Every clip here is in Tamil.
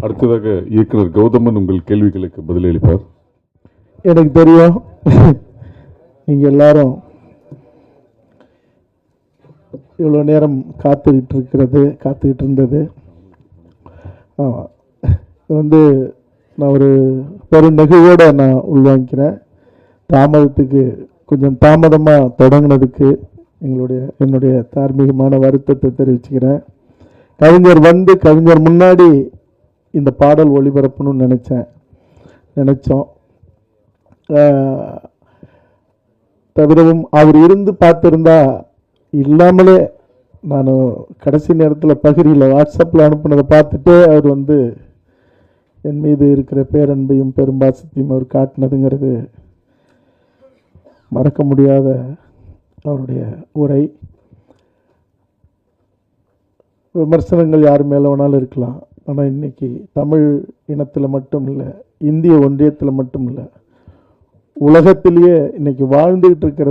அடுத்ததாக இயக்குனர் கௌதமன் உங்கள் கேள்விகளுக்கு பதிலளிப்பார். எனக்கு தெரியும் நீங்க எல்லாரும் இவ்வளோ நேரம் காத்துக்கிட்டு இருந்தது நான் ஒரு பெரும் நெகிழ்வோடு நான் உள்வாங்கிக்கிறேன். கொஞ்சம் தாமதமாக தொடங்கினதுக்கு என்னுடைய தார்மீகமான வருத்தத்தை தெரிவிச்சுக்கிறேன். கவிஞர் முன்னாடி இந்த பாடல் ஒளிபரப்பணும்னு நினச்சோம். தவிரவும் அவர் இருந்து பார்த்துருந்தா இல்லாமலே நான் கடைசி நேரத்தில் பகிரியில் வாட்ஸ்அப்பில் அனுப்புனதை பார்த்துட்டு அவர் என் மீது இருக்கிற பேரன்பையும் பெரும்பாசத்தையும் அவர் காட்டினதுங்கிறது மறக்க முடியாத அவருடைய உரை. விமர்சனங்கள் யார் மேலே வேணாலும் இருக்கலாம். ஆனால் இன்றைக்கி தமிழ் இனத்தில் மட்டும் இல்லை, இந்திய ஒன்றியத்தில் மட்டும் இல்லை, உலகத்திலேயே இன்றைக்கி வாழ்ந்துகிட்டு இருக்கிற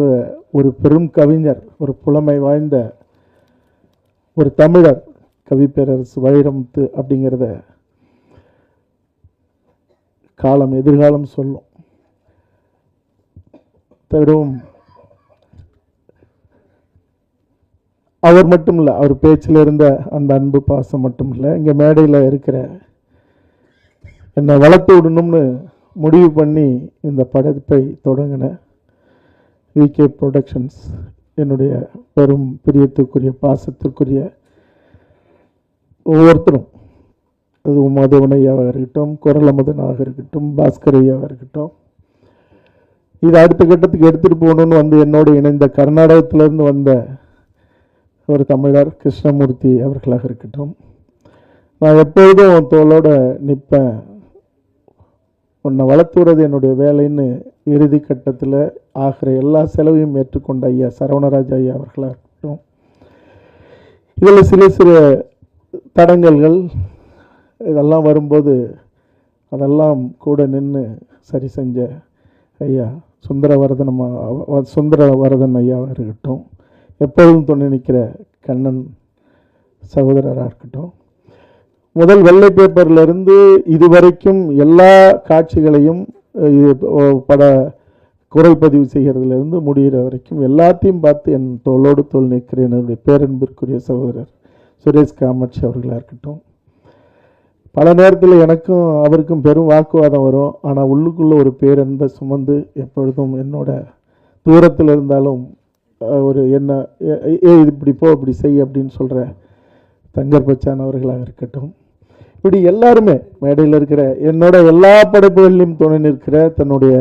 ஒரு பெரும் கவிஞர், ஒரு புலமை வாய்ந்த ஒரு தமிழர் கவிப்பேரரசு வைரமுத்து அப்படிங்கிறத எதிர்காலம் சொல்லும். தவிரவும் அவர் மட்டும் இல்லை, அவர் பேச்சில் இருந்த அந்த அன்பு பாசம் மட்டும் இல்லை, இங்கே மேடையில் இருக்கிற என்னை வளர்த்து விடணும்னு முடிவு பண்ணி இந்த படைப்பை தொடங்கின விகே ப்ரொடக்ஷன்ஸ், என்னுடைய பெரும் பிரியத்துக்குரிய பாசத்துக்குரிய ஒவ்வொருத்தரும், அது மதுவன் ஐயாவாக இருக்கட்டும், குரல் அமுதனாக இருக்கட்டும், பாஸ்கர் ஐயாவாக இருக்கட்டும், இது அடுத்த கட்டத்துக்கு எடுத்துகிட்டு போகணுன்னு என்னோடு இணைந்த கர்நாடகத்திலேருந்து வந்த ஒரு தமிழர் கிருஷ்ணமூர்த்தி அவர்களாக இருக்கட்டும், நான் எப்பொழுதும் தோளோட நிற்பேன், உன்னை வளர்த்துறது என்னுடைய வேலைன்னு இறுதி கட்டத்தில் ஆகிற எல்லா செலவையும் ஏற்றுக்கொண்ட ஐயா சரவணராஜ் ஐயா அவர்களாக இருக்கட்டும், இதில் சில தடங்கல்கள் இதெல்லாம் வரும்போது அதெல்லாம் கூட நின்று சரி செஞ்ச ஐயா சுந்தரவரதன் ஐயாவாக இருக்கட்டும், எப்பொழுதும் துணை நிற்கிற கண்ணன் சகோதரராக இருக்கட்டும், முதல் வெள்ளை பேப்பர்லேருந்து இதுவரைக்கும் எல்லா காட்சிகளையும் குரல் பதிவு செய்கிறதுலேருந்து முடிகிற வரைக்கும் எல்லாத்தையும் பார்த்து என் தோளோடு தோல் நிற்கிற என்னுடைய பேரன்பிற்குரிய சகோதரர் சுரேஷ் காமாட்சி அவர்களாக இருக்கட்டும். பல நேரத்தில் எனக்கும் அவருக்கும் பெரும் வாக்குவாதம் வரும். ஆனால் உள்ளுக்குள்ளே ஒரு பேரன்பை சுமந்து எப்பொழுதும் என்னோட தூரத்தில் இருந்தாலும் ஒரு என்ன இப்படி போ இப்படி செய் அப்படின்னு சொல்கிற தங்கர் பச்சான் அவர்களாக இருக்கட்டும், இப்படி எல்லாருமே மேடையில் இருக்கிற என்னோட எல்லா படைப்புகளிலும் துணை நிற்கிற தன்னுடைய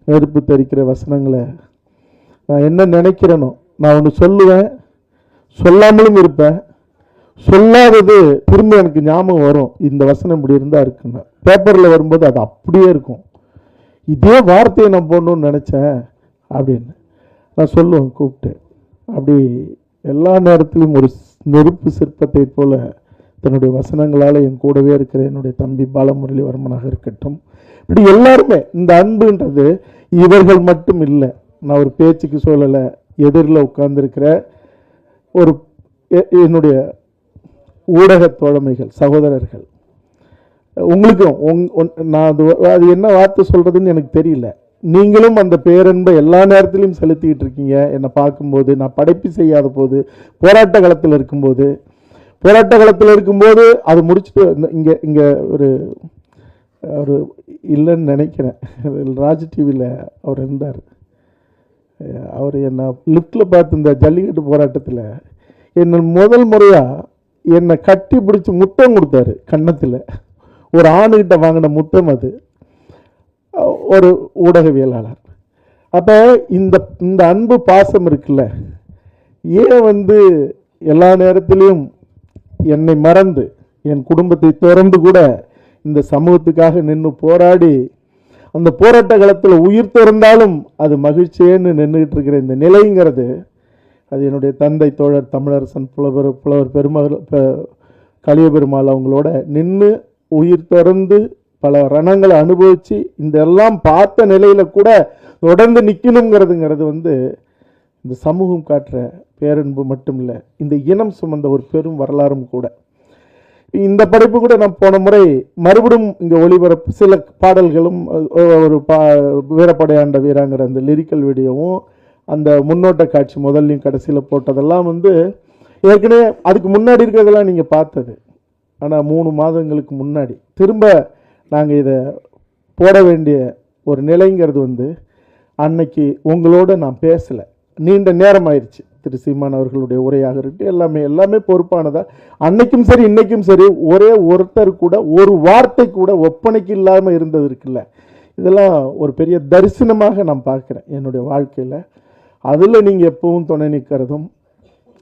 நெருப்பு தெரிக்கிற வசனங்களை நான் என்ன நினைக்கிறேனோ நான் ஒன்று சொல்லுவேன், சொல்லாமலும் இருப்பேன், சொல்லாதது திரும்ப எனக்கு ஞாபகம் வரும், இந்த வசனம் இப்படி இருந்தால் இருக்குன்னு பேப்பரில் வரும்போது அது அப்படியே இருக்கும், இதே வார்த்தையை நான் போடணும்னு நினச்சேன் அப்படின்னு நான் சொல்லுவேன் கூப்பிட்டு. அப்படி எல்லா நேரத்திலும் ஒரு நெருப்பு சிற்பத்தை போல தன்னுடைய வசனங்களால் என் கூடவே இருக்கிற என்னுடைய தம்பி பாலமுரளிவர்மனாக இருக்கட்டும், இப்படி எல்லாருமே இந்த அன்புன்றது இவர்கள் மட்டும் இல்லை. நான் ஒரு பேச்சுக்கு சொல்லலை, எதிரில் உட்கார்ந்துருக்கிற ஒரு என்னுடைய ஊடக தோழமைகள் சகோதரர்கள், உங்களுக்கும் நான் அது என்ன வார்த்தை சொல்கிறதுன்னு எனக்கு தெரியல, நீங்களும் அந்த பேரன்பை எல்லா நேரத்திலையும் செலுத்திக்கிட்டு இருக்கீங்க. என்னை பார்க்கும்போது, நான் படைப்பு செய்யாத போது, போராட்ட களத்தில் இருக்கும்போது அது முடிச்சுட்டு இங்கே ஒரு இல்லைன்னு நினைக்கிறேன், ராஜ் டிவியில் அவர் இருந்தார், அவர் என்னை லிஃப்டில் பார்த்து இந்த ஜல்லிக்கட்டு போராட்டத்தில் என்னை முதல் முறையாக என்னை கட்டி பிடிச்சி முத்தம் கொடுத்தாரு கன்னத்தில், ஒரு ஆணுகிட்ட வாங்கின முத்தம் அது, ஒரு ஊடகவியலாளர். அப்போ இந்த அன்பு பாசம் இருக்குல்ல, ஏன் எல்லா நேரத்திலையும் என்னை மறந்து என் குடும்பத்தை திறந்து கூட இந்த சமூகத்துக்காக நின்று போராடி அந்த போராட்ட காலத்தில் உயிர் திறந்தாலும் அது மகிழ்ச்சியேன்னு நின்றுக்கிட்டு இருக்கிற இந்த நிலைங்கிறது, அது என்னுடைய தந்தை தோழர் தமிழரசன் புலவர் பெருமகள் கலிய பெருமாள் அவங்களோட நின்று உயிர் திறந்து பல ரணங்களை அனுபவித்து இந்த எல்லாம் பார்த்த நிலையில் கூட தொடர்ந்து நிற்கணுங்கிறதுங்கிறது இந்த சமூகம் காட்டுற பேரன்பு மட்டும் இல்லை, இந்த இனம் சுமந்த ஒரு பெரும் வரலாறும் கூட. இந்த படைப்பு கூட நான் போன முறை மறுபடியும் இங்கே ஒளிபரப்பு சில பாடல்களும் ஒரு வீரப்படையாண்ட வீராங்கிற அந்த லிரிக்கல் வீடியோவும் அந்த முன்னோட்ட காட்சி முதல்லையும் கடைசியில் போட்டதெல்லாம் வந்து ஏற்கனவே அதுக்கு முன்னாடி இருக்கிறதெல்லாம் நீங்கள் பார்த்தது. ஆனால் 3 மாதங்களுக்கு முன்னாடி திரும்ப நாங்கள் இதை போட வேண்டிய ஒரு நிலைங்கிறது வந்து அன்னைக்கு உங்களோட நான் பேசலை, நீண்ட நேரம் ஆயிடுச்சு. திரு சீமான் அவர்களுடைய உரையாக இருக்கட்டும், எல்லாமே பொறுப்பானதா. அன்னைக்கும் சரி இன்னைக்கும் சரி ஒரே ஒருத்தர் கூட ஒரு வார்த்தை கூட ஒப்பனைக்கு இல்லாமல் இருந்தது இருக்குல்ல, இதெல்லாம் ஒரு பெரிய தரிசனமாக நான் பார்க்குறேன் என்னுடைய வாழ்க்கையில். அதில் நீங்கள் எப்பவும் துணை நிற்கிறதும்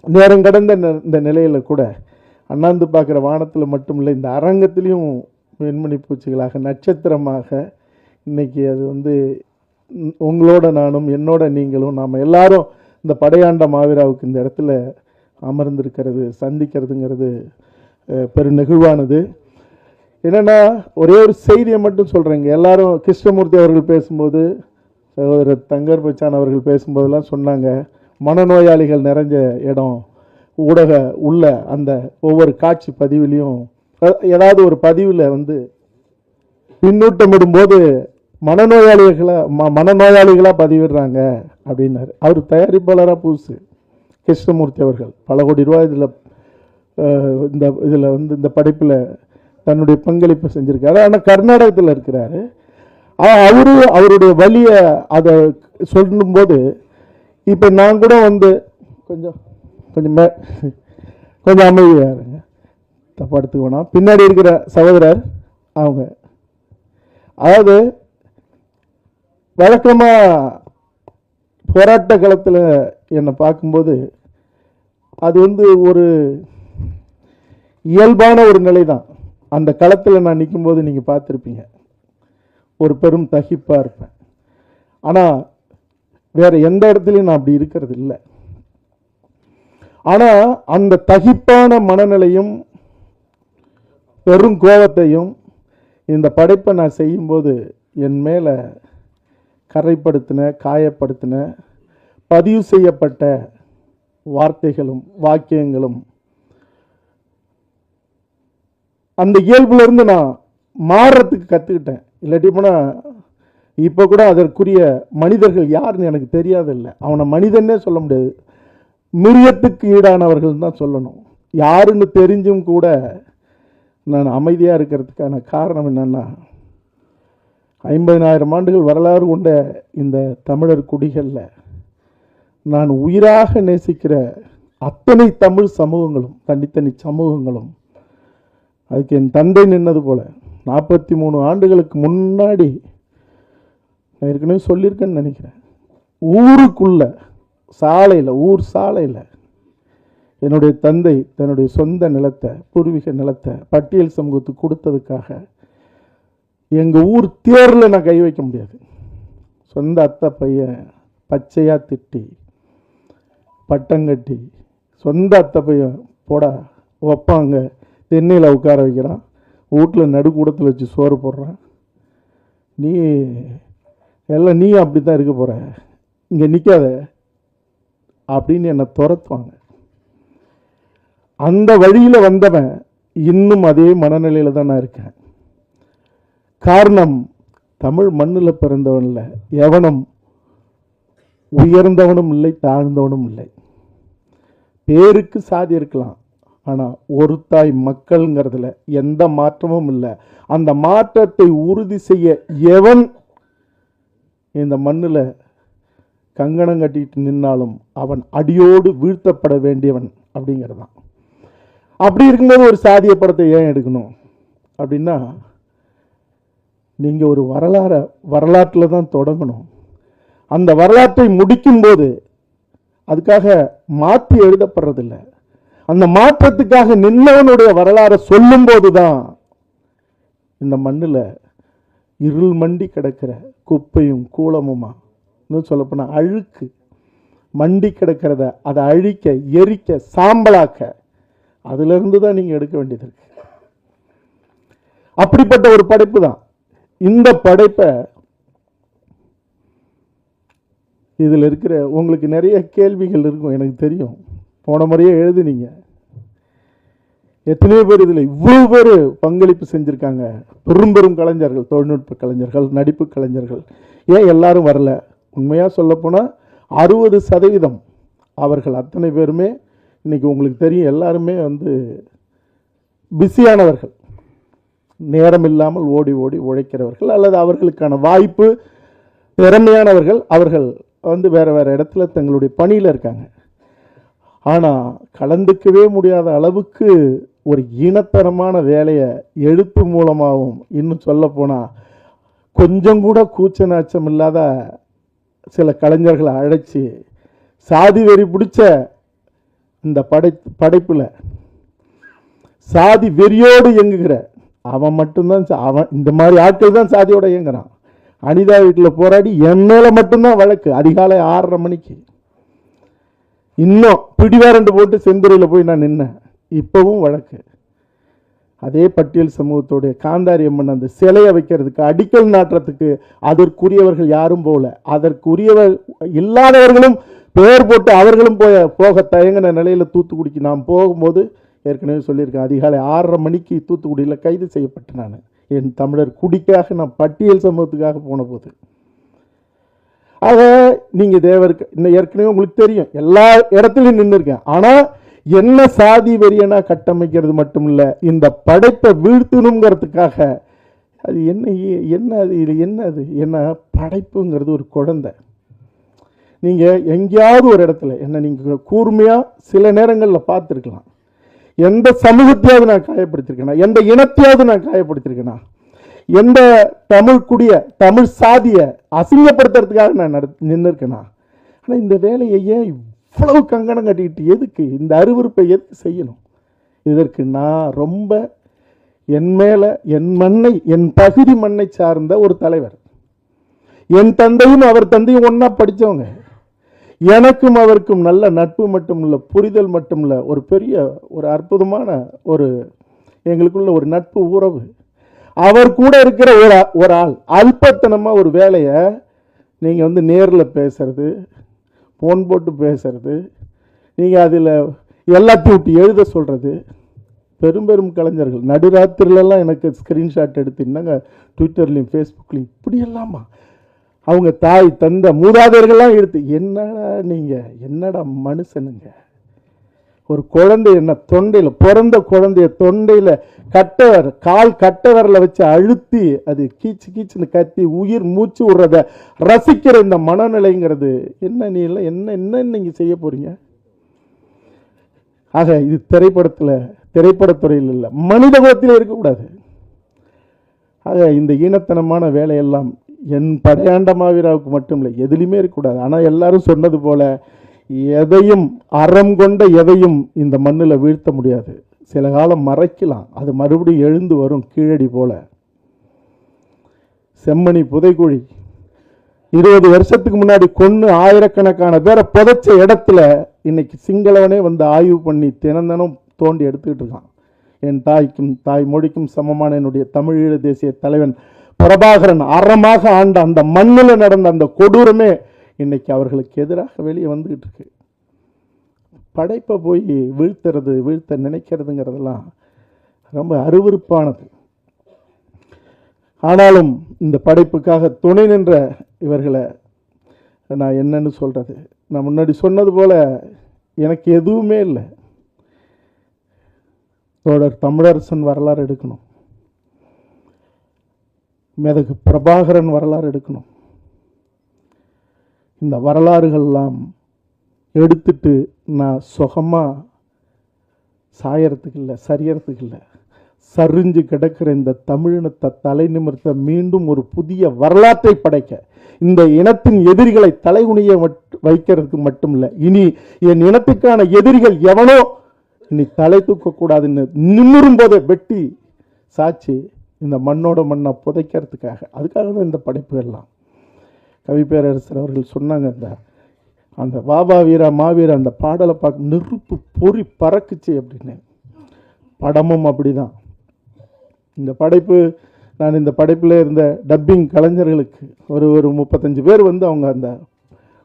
நேரம் கடந்த இந்த நிலையில் கூட அண்ணாந்து பார்க்குற வானத்தில் மட்டும் இல்லை, இந்த அரங்கத்திலையும் வெண்மணி பூச்சிகளாக நட்சத்திரமாக இன்னைக்கு அது வந்து உங்களோட நானும் என்னோட நீங்களும் நாம் எல்லாரும் இந்த படையாண்ட மாவீராவுக்கு இந்த இடத்துல அமர்ந்திருக்கிறது சந்திக்கிறதுங்கிறது பெரு நெகிழ்வானது. என்னென்னா ஒரே ஒரு செய்தியை மட்டும் சொல்கிறேங்க. எல்லாரும் கிருஷ்ணமூர்த்தி அவர்கள் பேசும்போது, சகோதரர் தங்கர் பச்சான் அவர்கள் பேசும்போதெல்லாம் சொன்னாங்க, மனநோயாளிகள் நிறைஞ்ச இடம் ஊடக உள்ள அந்த ஒவ்வொரு காட்சி பதிவிலையும் ஏதாவது ஒரு பதிவில் வந்து பின்னூட்டமிடும்போது மனநோயாளிகளாக பதிவிடுறாங்க அப்படின்னாரு. அவர் தயாரிப்பாளராக புதுசு கிருஷ்ணமூர்த்தி அவர்கள் பல கோடி ரூபாய் இதில் வந்து இந்த படைப்பில் தன்னுடைய பங்களிப்பை செஞ்சுருக்காரு. ஆனால் கர்நாடகத்தில் இருக்கிறாரு. அவருடைய வழியை அதை சொல்லும்போது இப்போ நான் கூட வந்து கொஞ்சம் அமைதியாக இருங்க, தப்பா எடுத்துக்கணும். பின்னாடி இருக்கிற சகோதரர் அவங்க அதாவது வழக்கமாக போராட்ட களத்தில் என்னை பார்க்கும்போது அது வந்து ஒரு இயல்பான ஒரு நிலை தான். அந்த களத்தில் நான் நிற்கும்போது நீங்கள் பார்த்துருப்பீங்க, ஒரு பெரும் தகிப்பாக இருப்பேன். ஆனால் வேறு எந்த இடத்துலையும் நான் அப்படி இருக்கிறது இல்லை. ஆனால் அந்த தகிப்பான மனநிலையும் பெரும் கோபத்தையும் இந்த படைப்பை நான் செய்யும்போது என் மேலே கரைப்படுத்தின, காயப்படுத்தின, பதிவு செய்யப்பட்ட வார்த்தைகளும் வாக்கியங்களும் அந்த இயல்புலேருந்து நான் மாறுறதுக்கு கற்றுக்கிட்டேன். இல்லாட்டி போனால் இப்போ கூட அதற்குரிய மனிதர்கள் யாருன்னு எனக்கு தெரியாதில்லை. அவனை மனிதன்னே சொல்ல முடியாது, மிருகத்துக்கு ஈடானவர்கள் தான் சொல்லணும். யாருன்னு தெரிஞ்சும் கூட நான் அமைதியாக இருக்கிறதுக்கான காரணம் என்னென்னா, 50,000 ஆண்டுகள் வரலாறு கொண்ட இந்த தமிழர் குடிகளில் நான் உயிராக நேசிக்கிற அத்தனை தமிழ் சமூகங்களும் தனித்தனி சமூகங்களும் அதுக்கு என் தந்தை நின்னது போல் 43 ஆண்டுகளுக்கு முன்னாடி நான் ஏற்கனவே சொல்லியிருக்கேன்னு நினைக்கிறேன், ஊருக்குள்ள சாலையில் ஊர் சாலையில் என்னுடைய தந்தை தன்னுடைய சொந்த நிலத்தை, பூர்வீக நிலத்தை பட்டியல் சமூகத்துக்கு கொடுத்ததுக்காக எங்கள் ஊர் தேரில் நான் கை வைக்க முடியாது. சொந்த அத்தை பையன் பச்சையாக திட்டி பட்டங்கட்டி, சொந்த அத்தை பையன் போடா வைப்பாங்க, தென்னையில் உட்கார வைக்கிறான், வீட்டில் நடுக்கூடத்தில் வச்சு சோறு போடுறான், நீ எல்லாம் நீ அப்படி தான் இருக்க போகிற, இங்கே நிற்காத அப்படின்னு என்னை துரத்துவாங்க. அந்த வழியில் வந்தவன் இன்னும் அதே மனநிலையில் தான் நான் இருக்கேன். காரணம், தமிழ் மண்ணில் பிறந்தவன் இல்லை, எவனும் உயர்ந்தவனும் இல்லை தாழ்ந்தவனும் இல்லை. பேருக்கு சாதி இருக்கலாம், ஆனால் ஒரு தாய் மக்கள்ங்கிறதுல எந்த மாற்றமும் இல்லை. அந்த மாற்றத்தை உறுதி செய்ய எவன் இந்த மண்ணில் கங்கணம் கட்டிட்டு நின்னாலும் அவன் அடியோடு வீழ்த்தப்பட வேண்டியவன் அப்படிங்கிறதான். அப்படி இருக்கும்போது ஒரு சாதிய படத்தை ஏன் எடுக்கணும் அப்படின்னா, நீங்கள் ஒரு வரலாற்றில் தான் தொடங்கணும். அந்த வரலாற்றை முடிக்கும்போது அதுக்காக மாற்றி எழுதப்படுறதில்லை, அந்த மாற்றத்துக்காக நின்னவனுடைய வரலாறை சொல்லும்போது தான் இந்த மண்ணில் இருள் மண்டி கிடக்கிற குப்பையும் கூலமுமா, இன்னும் சொல்லப்போனால் அழுக்கு மண்டி கிடக்கிறத அதை அழிக்க, எரிக்க, சாம்பலாக்க, அதிலிருந்து தான் நீங்கள் எடுக்க வேண்டியது இருக்கு. அப்படிப்பட்ட ஒரு படைப்பு தான் இந்த படைப்பை. இதில் இருக்கிற உங்களுக்கு நிறைய கேள்விகள் இருக்கும், எனக்கு தெரியும், போன முறையே எழுதுனீங்க. எத்தனையோ பேர் இதில் இவ்வளவு பேர் பங்களிப்பு செஞ்சுருக்காங்க. பெரும் பெரும் கலைஞர்கள், தொழில்நுட்ப கலைஞர்கள், நடிப்பு கலைஞர்கள். ஏன் எல்லாரும் வரல? உண்மையாக சொல்லப்போனால் 60% அவர்கள் அத்தனை பேருமே இன்றைக்கி உங்களுக்கு தெரியும், எல்லாருமே பிஸியானவர்கள், நேரம் இல்லாமல் ஓடி ஓடி உழைக்கிறவர்கள், அல்லது அவர்களுக்கான வாய்ப்பு திறமையானவர்கள். அவர்கள் வேறு வேறு இடத்துல தங்களுடைய பணியில் இருக்காங்க. ஆனால் கலந்துக்கவே முடியாத அளவுக்கு ஒரு ஈனத்தனமான வேலையை எழுத்து மூலமாகவும், இன்னும் சொல்லப்போனால் கொஞ்சம் கூட கூச்ச நாச்சம் இல்லாத சில கலைஞர்களை அழைச்சி சாதி வெறி பிடிச்ச இந்த படைப்பில் சாதி வெறியோடு இயங்குகிற அவன் மட்டும்தான், அவன் இந்த மாதிரி ஆட்கள் தான் சாதியோடு இயங்குறான். அனிதா வீட்டில் போராடி என் மேலே மட்டும்தான் வழக்கு. அதிகாலை 6:30 மணிக்கு இன்னும் பிடிவாரண்டு போட்டு செந்துறையில் போய் நான் நின்னேன். இப்போவும் வழக்கு. அதே பட்டியல் சமூகத்தோடைய காந்தாரி அம்மன் அந்த சிலையை வைக்கிறதுக்கு, அடிக்கல் நாட்டுறதுக்கு அதற்குரியவர்கள் யாரும் போகல. அதற்குரியவர் இல்லாதவர்களும் பெயர் போட்டு அவர்களும் போக தயங்கின நிலையில் தூத்துக்குடிக்கு நான் போகும்போது ஏற்கனவே சொல்லியிருக்கேன், அதிகாலை 6:30 மணிக்கு தூத்துக்குடியில் கைது செய்யப்பட்டு நான் என் தமிழர் குடிக்காக நான் பட்டியல் சமூகத்துக்காக போன போது. ஆக நீங்கள் தேவருக்கு இன்னும் ஏற்கனவே உங்களுக்கு தெரியும், எல்லா இடத்துலையும் நின்று இருக்கேன். ஆனால் என்ன சாதி வெறியனா கட்டமைக்கிறது மட்டும் இல்லை, இந்த படைப்பை வீழ்த்தணுங்கிறதுக்காக அது என்ன அது இது என்ன படைப்புங்கிறது ஒரு குழந்தை. நீங்கள் எங்கேயாவது ஒரு இடத்துல என்ன நீங்கள் கூர்மையாக சில நேரங்களில் பார்த்துருக்கலாம். எந்த சமூகத்தையாவது நான் காயப்படுத்திருக்கேனா? எந்த இனத்தையாவது நான் காயப்படுத்திருக்கேனா? எந்த தமிழ் சாதியை அசிங்கப்படுத்துறதுக்காக நான் நின்று இருக்கேனா? ஆனால் இந்த வேலையை ஏன் இவ்வளவு கங்கணம் கட்டிக்கிட்டு எதுக்கு? இந்த அருவருப்பை எதுக்கு செய்யணும்? இதற்கு நான் ரொம்ப என் மேலே, என் மண்ணை, என் பகுதி மண்ணை சார்ந்த ஒரு தலைவர். என் தந்தையும் அவர் தந்தையும் ஒன்றா படித்தவங்க. எனக்கும் அவருக்கும் நல்ல நட்பு மட்டும் இல்லை, புரிதல் மட்டும் இல்லை, ஒரு பெரிய ஒரு அற்புதமான எங்களுக்குள்ள ஒரு நட்பு உறவு. அவர் கூட இருக்கிற ஒரு ஆள் அல்பத்தனமாக ஒரு வேலையை நீங்கள் நேரில் பேசுறது, ஃபோன் போட்டு பேசுறது, நீங்கள் அதில் எல்லாத்தையும் விட்டு எழுத சொல்கிறது. பெரும் பெரும் கலைஞர்கள் நடுராத்திரிலெல்லாம் எனக்கு ஸ்க்ரீன்ஷாட் எடுத்து என்னங்க ட்விட்டர்லையும் ஃபேஸ்புக்லையும் இப்படியெல்லாமா அவங்க தாய் தந்தை மூதாதையர்கள்லாம் எடுத்து, என்னடா நீங்கள் என்னடா மனுஷனுங்க? ஒரு குழந்தை என்ன தொண்டையில் பிறந்த குழந்தைய தொண்டையில் கால் கட்டவரில் வச்சு அழுத்தி அது கீச்சு கீச்சுன்னு கத்தி உயிர் மூச்சு விடுறத ரசிக்கிற இந்த மனநிலைங்கிறது என்ன? நீ எல்லாம் என்ன நீங்கள் செய்ய போறீங்க? ஆக இது திரைப்படத்துறையில் இல்லை, மனித குலத்தில் இருக்கக்கூடாது. ஆக இந்த ஈனத்தனமான வேலையெல்லாம் என் படையாண்ட மாவீராவுக்கு மட்டும் இல்லை, எதுலையுமே இருக்கக்கூடாது. ஆனால் எல்லாரும் சொன்னது போல எதையும் அறம் கொண்ட எதையும் இந்த மண்ணில் வீழ்த்த முடியாது. சில காலம் மறைக்கலாம், அது மறுபடியும் எழுந்து வரும் கீழடி போல. செம்மணி புதைக்குழி 20 வருஷத்துக்கு முன்னாடி கொன்று ஆயிரக்கணக்கான பேரை புதைச்ச இடத்துல இன்னைக்கு சிங்களவனே ஆய்வு பண்ணி தினம் தோண்டி எடுத்துக்கிட்டு இருக்கான். என் தாய்க்கும் தாய் மொழிக்கும் சமமான என்னுடைய தமிழீழ தேசிய தலைவன் பிரபாகரன் அறமாக ஆண்ட அந்த மண்ணில் நடந்த அந்த கொடூரமே இன்னைக்கு அவர்களுக்கு எதிராக வெளியே வந்துகிட்டு இருக்கு. படைப்பை போய் வீழ்த்த நினைக்கிறதுங்கிறதெல்லாம் ரொம்ப அருவருப்பானது. ஆனாலும் இந்த படைப்புக்காக துணை நின்ற இவர்களை நான் என்னன்னு சொல்றது? நான் முன்னாடி சொன்னது போல எனக்கு எதுவுமே இல்லை. தோழர் தமிழரசன் வரலாறு எடுக்கணும், மேதகு பிரபாகரன் வரலாறு எடுக்கணும். இந்த வரலாறுகள்லாம் எடுத்துட்டு நான் சுகமாக சாயறதுக்கு இல்லை, சரியறதுக்கு இல்லை, சரிஞ்சு கிடக்கிற இந்த தமிழினத்தை தலை நிமிர்த்த மீண்டும் ஒரு புதிய வரலாற்றை படைக்க, இந்த இனத்தின் எதிரிகளை தலைகுனிய வைக்கிறதுக்கு மட்டும் இல்லை, இனி என் இனத்துக்கான எதிரிகள் எவனோ இனி தலை தூக்கக்கூடாதுன்னு நிமிரும் போதே வெட்டி சாட்சி இந்த மண்ணோட மண்ணை புதைக்கிறதுக்காக, அதுக்காக தான் இந்த படைப்புகள்லாம். கவி பேரரசர் அவர்கள் சொன்னாங்க, அந்த வாபா வீரா மாவீரா அந்த பாடலை பார்க்க நெருப்பு பொறி பறக்குச்சு அப்படின்னு. படமும் அப்படிதான். இந்த படைப்பு, நான் இந்த படைப்பில் இருந்த டப்பிங் கலைஞர்களுக்கு ஒரு 35 பேர் அவங்க அந்த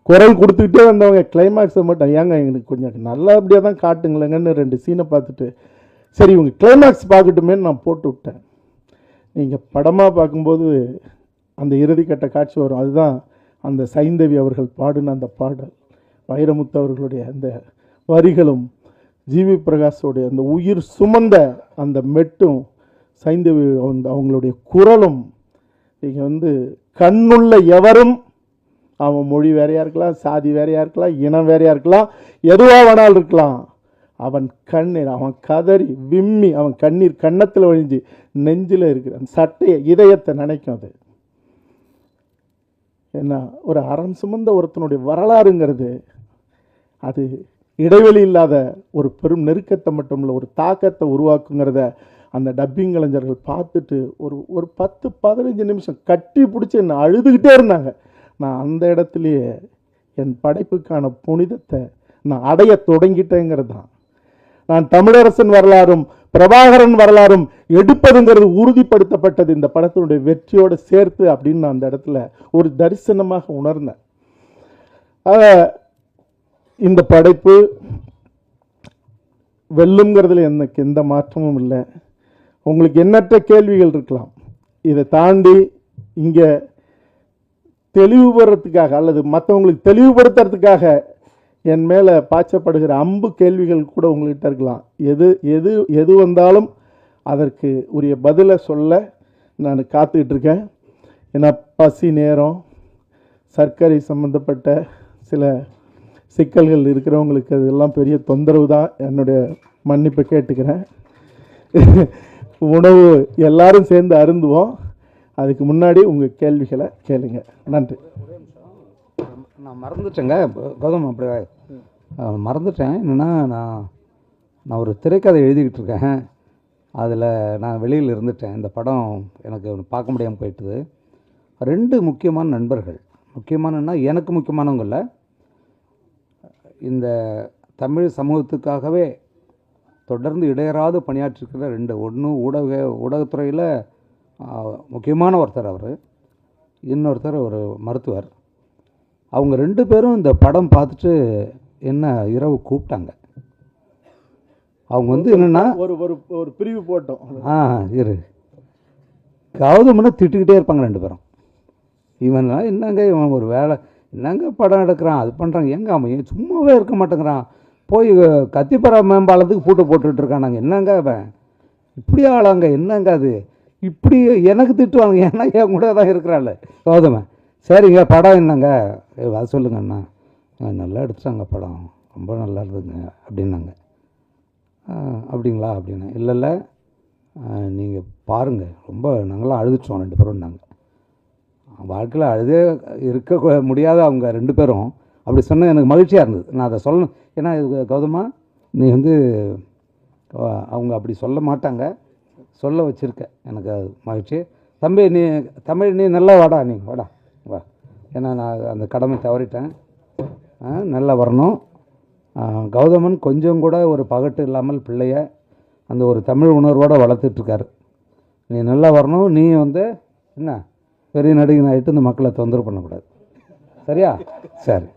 குரல் கொடுத்துக்கிட்டே வந்தவங்க கிளைமேக்ஸை மட்டும் ஏங்க எங்களுக்கு கொஞ்சம் நல்லபடியாக தான் காட்டுங்களேங்கன்னு 2 சீனை பார்த்துட்டு சரி இவங்க கிளைமேக்ஸ் பார்க்கட்டுமேன்னு நான் போட்டு விட்டேன். நீங்கள் படமாக பார்க்கும்போது அந்த இறுதிக்கட்ட காட்சி வரும். அதுதான் அந்த சைந்தவி அவர்கள் பாடின அந்த பாடல், வைரமுத்து அவர்களுடைய அந்த வரிகளும், ஜிவி பிரகாஷோடைய அந்த உயிர் சுமந்த அந்த மெட்டும், சைந்தவி அவங்களுடைய குரலும். நீங்கள் கண்ணுள்ள எவரும், அவன் மொழி வேறையாக இருக்கலாம், சாதி வேறையாக இருக்கலாம், இனம் வேறையாக இருக்கலாம், எதுவாக வேணாலும் இருக்கலாம், அவன் கண்ணீர், அவன் கதறி விம்மி, அவன் கண்ணீர் கன்னத்தில் வழிஞ்சு நெஞ்சில் இருக்கிற அந்த சட்டையை, இதயத்தை நினைக்கும். அது என்ன, ஒரு அறம் சுமந்த ஒருத்தனுடைய வரலாறுங்கிறது அது இடைவெளி இல்லாத ஒரு பெரும் நெருக்கத்தை மட்டும் இல்லை, ஒரு தாக்கத்தை உருவாக்குங்கிறத அந்த டப்பிங் கலைஞர்கள் பார்த்துட்டு ஒரு 10-15 நிமிஷம் கட்டி பிடிச்சி என்னை அழுதுகிட்டே இருந்தாங்க. நான் அந்த இடத்துலையே என் படைப்புக்கான புனிதத்தை நான் அடைய தொடங்கிட்டேங்கிறது தான். நான் தமிழரசன் வரலாறும் பிரபாகரன் வரலாறும் எடுப்பதுங்கிறது உறுதிப்படுத்தப்பட்டது இந்த படத்தினுடைய வெற்றியோடு சேர்த்து அப்படின்னு நான் அந்த இடத்துல ஒரு தரிசனமாக உணர்ந்தேன். இந்த படைப்பு வெல்லுங்கிறதுல எனக்கு எந்த மாற்றமும் இல்லை. உங்களுக்கு எண்ணற்ற கேள்விகள் இருக்கலாம். இதை தாண்டி இங்கே தெளிவுபடுறதுக்காக அல்லது மற்றவங்களுக்கு தெளிவுபடுத்துறதுக்காக என் மேலே பாய்ச்சப்படுகிற அம்பு கேள்விகள் கூட உங்கள்கிட்ட இருக்கலாம். எது எது எது வந்தாலும் அதற்கு உரிய பதிலை சொல்ல நான் காத்துக்கிட்டு இருக்கேன். ஏன்னா பசி, நேரம், சர்க்கரை சம்மந்தப்பட்ட சில சிக்கல்கள் இருக்கிறவங்களுக்கு அதெல்லாம் பெரிய தொந்தரவு தான். என்னுடைய மன்னிப்பை கேட்டுக்கிறேன். உணவு எல்லாரும் சேர்ந்து அருந்துவோம். அதுக்கு முன்னாடி உங்கள் கேள்விகளை கேளுங்க. நன்றி. நான் மறந்துட்டேங்க கௌதம், அப்படி மறந்துட்டேன். என்னென்னா நான் ஒரு திரைக்கதை எழுதிக்கிட்டு இருக்கேன். அதில் நான் வெளியில் இருந்துட்டேன். இந்த படம் எனக்கு பார்க்க முடியாமல் போயிட்டுது. 2 முக்கியமான நண்பர்கள், முக்கியமானன்னா எனக்கு முக்கியமானவங்க இல்லை, இந்த தமிழ் சமூகத்துக்காகவே தொடர்ந்து இடையறாது பணியாற்றிருக்கிற 2, ஒன்று ஊடகத்துறையில் முக்கியமான ஒருத்தர் அவர், இன்னொருத்தர் ஒரு மருத்துவர். அவங்க 2 பேரும் இந்த படம் பார்த்துட்டு என்ன இரவு கூப்பிட்டாங்க. அவங்க என்னென்னா ஒரு பிரிவு போட்டோம். இரு கௌதம்னா திட்டுக்கிட்டே இருப்பாங்க 2 பேரும். இவன் என்னங்க இவன் ஒரு வேலை, என்னங்க படம் எடுக்கிறான், அது பண்ணுறாங்க, எங்கே அவன் சும்மாவே இருக்க மாட்டேங்கிறான், போய் கத்திப்பறா மேம்பாலத்துக்கு பூட்டை போட்டுட்டு இருக்கானாங்க, என்னங்க அவன் இப்படி ஆளாங்க, என்னங்க அது இப்படி எனக்கு திட்டுவாங்க, ஏன்னா என் கூட தான் இருக்கிறாள் கௌதமன். சரிங்க படம் என்னங்க அது சொல்லுங்கண்ணா. நல்லா எடுத்துட்டாங்க படம், ரொம்ப நல்லா இருந்துங்க அப்படின்னாங்க. அப்படிங்களா அப்படின்னா, இல்லை நீங்கள் பாருங்கள், ரொம்ப நாங்களாம் அழுதுட்டோம் 2 பேரும். வாழ்க்கையில் அழுதே இருக்க முடியாத அவங்க 2 பேரும் அப்படி சொன்ன எனக்கு மகிழ்ச்சியாக இருந்தது. நான் அதை சொல்லணும், ஏன்னா இது கௌதமா நீ அவங்க அப்படி சொல்ல மாட்டாங்க, சொல்ல வச்சுருக்க, எனக்கு அது மகிழ்ச்சி. தம்பி நீ தமிழ் நீ நல்லா வாடா, நீ வாடா வா, ஏன்னா நான் அந்த கடமை தவறிட்டேன். நல்லா வரணும். கௌதமன் கொஞ்சம் கூட ஒரு பகட்டு இல்லாமல் பிள்ளைய அந்த ஒரு தமிழ் உணர்வோடு வளர்த்துட்ருக்காரு. நீ நல்லா வரணும். நீ என்ன பெரிய நடிகன் ஆகிட்டு இந்த மக்களை தொந்தரவு பண்ணக்கூடாது, சரியா? சரி.